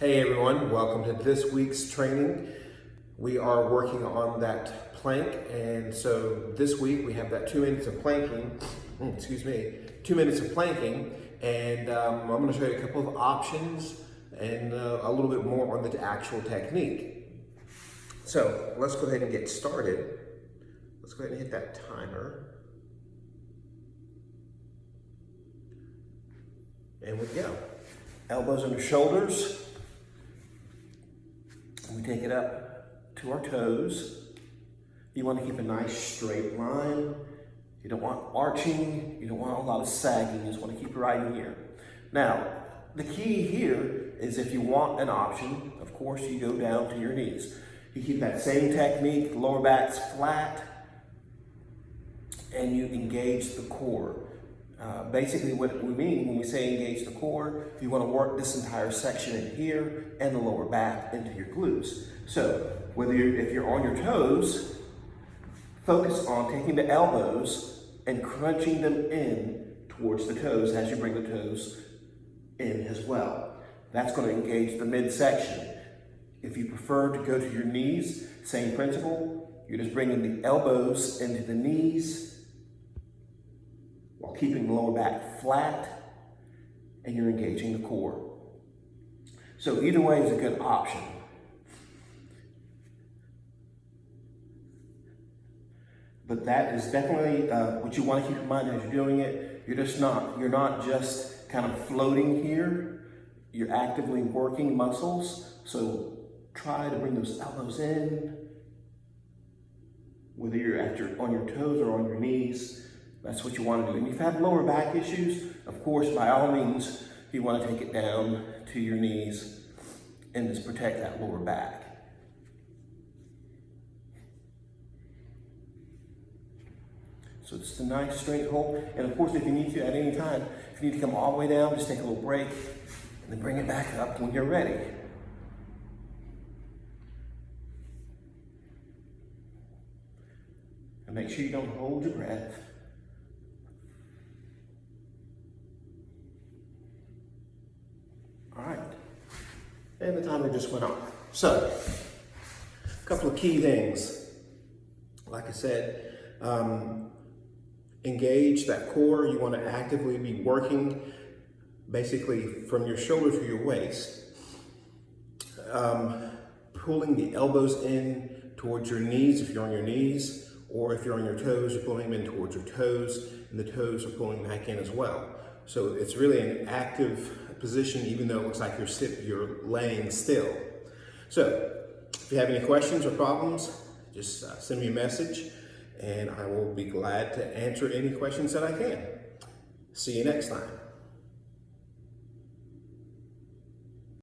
Hey everyone, welcome to this week's training. We are working on that plank, and so this week we have that 2 minutes of planking, 2 minutes of planking, and I'm going to show you a couple of options and a little bit more on the actual technique. So let's go ahead and get started. Let's go ahead and hit that timer. And we go. Elbows under shoulders. We take it up to our toes. You want to keep a nice straight line. You don't want arching. You don't want a lot of sagging. You just want to keep it right in here. Now, the key here is if you want an option, of course, you go down to your knees. You keep that same technique, the lower back's flat, and you engage the core. Basically what we mean when we say engage the core, you want to work this entire section in here and the lower back into your glutes. So if you're on your toes, focus on taking the elbows and crunching them in towards the toes as you bring the toes in as well. That's going to engage the midsection. If you prefer to go to your knees, same principle. You're just bringing the elbows into the knees while keeping the lower back flat, and you're engaging the core. So either way is a good option. But that is definitely what you want to keep in mind as you're doing it. You're not just kind of floating here. You're actively working muscles. So try to bring those elbows in, whether you're on your toes or on your knees. That's what you want to do. And if you have lower back issues, of course, by all means, you want to take it down to your knees and just protect that lower back. So it's a nice straight hold. And of course, if you need to at any time, if you need to come all the way down, just take a little break and then bring it back up when you're ready. And make sure you don't hold your breath. All right, and the timer just went off. So, a couple of key things. Like I said, engage that core. You want to actively be working basically from your shoulder to your waist. Pulling the elbows in towards your knees if you're on your knees, or if you're on your toes, you're pulling them in towards your toes, and the toes are pulling back in as well. So it's really an active position, even though it looks like you're laying still. So if you have any questions or problems, just send me a message and I will be glad to answer any questions that I can. See you next time.